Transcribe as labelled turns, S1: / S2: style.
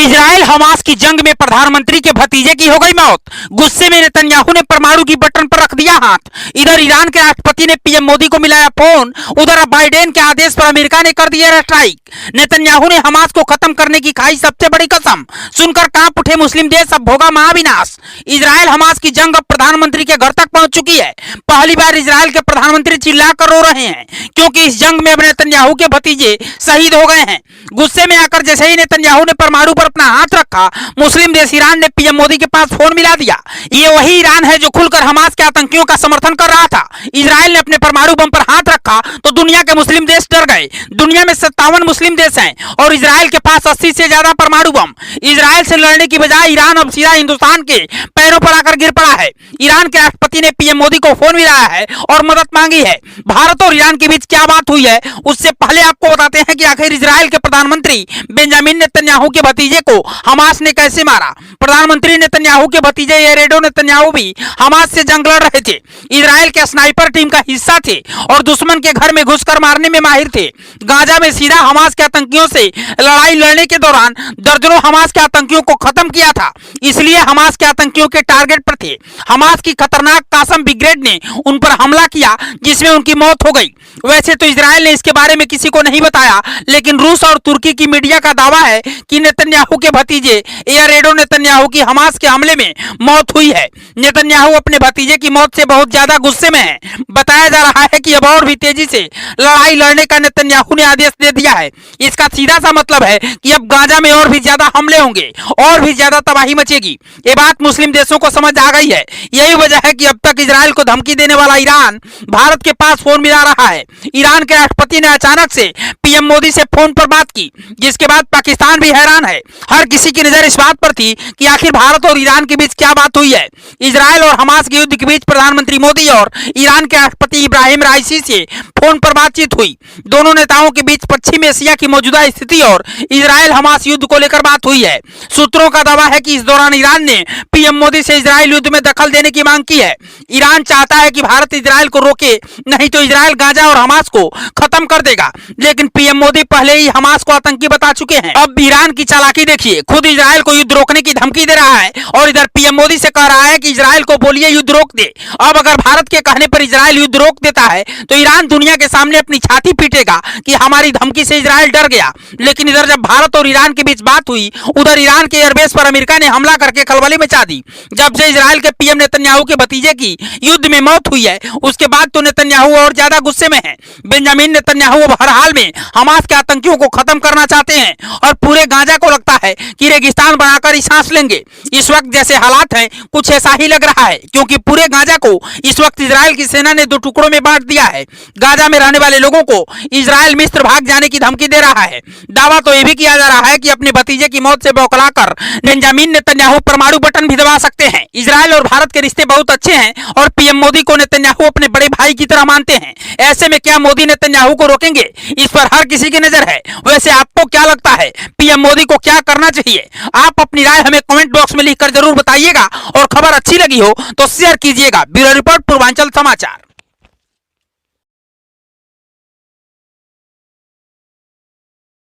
S1: Israel Hamas की जंग में प्रधानमंत्री के भतीजे की हो गई मौत। गुस्से में नेतन्याहू ने परमाणु की बटन पर रख दिया हाथ। इधर ईरान के राष्ट्रपति ने पीएम मोदी को मिलाया फोन। उधर बाइडेन के आदेश पर अमेरिका ने कर दिया स्ट्राइक। नेतन्याहू ने हमास को खत्म करने की खाई सबसे बड़ी कसम। सुनकर कांप उठे मुस्लिम देश, अब होगा महाविनाश। इजराइल हमास की जंग अब प्रधानमंत्री के घर तक पहुंच चुकी है। पहली बार इजराइल के प्रधानमंत्री चिल्लाकर रो रहे हैं क्योंकि इस जंग में अब नेतन्याहू के भतीजे शहीद हो गए हैं। गुस्से में आकर जैसे ही नेतन्याहू ने परमाणु पर अपना हाथ रखा, मुस्लिम देश ईरान ने पीएम मोदी के पास फोन मिला दिया। ये वही ईरान है जो खुलकर हमास के आतंकियों का समर्थन कर रहा था। इजराइल ने अपने परमाणु बम पर हाथ रखा तो दुनिया के मुस्लिम देश डर गए। दुनिया में 57 मुस्लिम देश हैं और इजराइल के पास 80 से ज्यादा परमाणु बम। इजराइल से लड़ने की बजाय ईरान अब सीधा हिंदुस्तान के पैरों पर आकर गिर पड़ा है। ईरान के राष्ट्रपति ने पीएम मोदी को फोन मिलाया है और मदद मांगी है। भारत और ईरान के बीच क्या बात हुई है, उससे पहले आपको बताते हैं कि आखिर इजराइल के प्रधानमंत्री बेंजामिन नेतन्याहू के भतीजे को हमास ने कैसे मारा। प्रधानमंत्री नेतन्याहू के भतीजे यारेडो नेतन्याहू भी हमास से जंग लड़ रहे थे। इजराइल के स्नाइपर टीम का हिस्सा थे और दुश्मन के घर में घुसकर मारने में माहिर थे। गाजा में सीधा हमास के आतंकियों से लड़ाई लड़ने के दौरान दर्जनों हमास के आतंकियों को खत्म किया था, इसलिए हमास के आतंकियों के टारगेट पर थे। हमास की खतरनाक कासम ब्रिगेड ने उन पर हमला किया जिसमें उनकी मौत हो गई। वैसे तो इजराइल ने इसके बारे में किसी को नहीं बताया, लेकिन रूस और तुर्की की मीडिया का दावा है कि नेतन्याहू के भतीजे यारेडो नेतन्याहू की हमास के हमले में मौत हुई है। नेतन्याहू अपने भतीजे की मौत से बहुत ज्यादा गुस्से में है। बताया जा रहा है कि अब और भी तेजी से लड़ाई लड़ने का नेतन्याहू ने आदेश दे दिया है। इसका सीधा सा मतलब है कि अब गाजा में और भी ज्यादा हमले होंगे और भी ज्यादा तबाही मचेगी। ये बात मुस्लिम देशों को समझ आ गई है। यही वजह है कि अब तक इजराइल को धमकी देने वाला ईरान भारत के पास फोन मिला रहा है। ईरान के राष्ट्रपति ने अचानक से पीएम मोदी से फोन पर बात की, जिसके बाद पाकिस्तान भी हैरान है। हर किसी की नजर इस बात पर थी कि आखिर भारत और ईरान के बीच क्या बात हुई है। इजराइल और हमास के युद्ध के बीच प्रधानमंत्री मोदी और ईरान के राष्ट्रपति इब्राहिम राइसी से फोन पर बातचीत हुई। दोनों नेताओं के बीच पश्चिम एशिया की मौजूदा स्थिति और इजराइल हमास युद्ध को लेकर बात हुई है। सूत्रों का दावा है कि इस दौरान ईरान ने पीएम मोदी से इजराइल युद्ध में दखल देने की मांग की है। ईरान चाहता है कि भारत इजराइल को रोके, नहीं तो इजराइल गाजा और हमास को खत्म कर देगा। लेकिन पीएम मोदी पहले ही हमास को आतंकी बता चुके हैं। अब ईरान की चालाकी देखिए, खुद इजराइल को युद्ध रोकने की धमकी दे रहा है और इधर पीएम मोदी से कह रहा है कि इजराइल को बोलिए युद्ध रोक दे। अब अगर भारत के कहने पर इजराइल युद्ध रोक देता है तो ईरान दुनिया के सामने अपनी छाती पीटेगा कि हमारी धमकी से इजराइल डर गया। लेकिन इधर जब भारत और ईरान के बीच बात हुई, उधर ईरान के एयरबेस पर अमेरिका ने हमला करके खलबली मचा दी। जब से इजराइल के पीएम नेतन्याहू के भतीजे की युद्ध में मौत हुई है, उसके बाद तो नेतन्याहू और ज्यादा गुस्से में है। बेंजामिन नेतन्याहू अब हर हाल में हमास के आतंकियों को खत्म करना चाहते हैं और पूरे गाजा को लगता है कि रेगिस्तान बनाकर ही सांस लेंगे। इस वक्त जैसे हालात हैं, कुछ ऐसा ही लग रहा है, क्योंकि पूरे गाजा को इस वक्त इजराइल की सेना ने 2 टुकड़ों में बांट दिया है। गाजा में रहने वाले लोगों को इजराइल मिस्र भाग जाने की धमकी दे रहा है। दावा तो यह भी किया जा रहा है कि अपने भतीजे की मौत से बौखलाकर बेंजामिन नेतन्याहू परमाणु बटन भी दबा सकते हैं। इजराइल और भारत के रिश्ते बहुत अच्छे हैं और पीएम मोदी को नेतन्याहू अपने बड़े भाई की तरह मानते हैं। ऐसे में क्या मोदी नेतन्याहू को रोकेंगे, इस पर हर किसी की नजर है। वैसे आपको क्या लगता है, पीएम मोदी को क्या करना चाहिए? आप अपनी राय हमें कमेंट बॉक्स में लिखकर जरूर बताइएगा और खबर अच्छी लगी हो तो शेयर कीजिएगा। ब्यूरो रिपोर्ट, पूर्वांचल समाचार।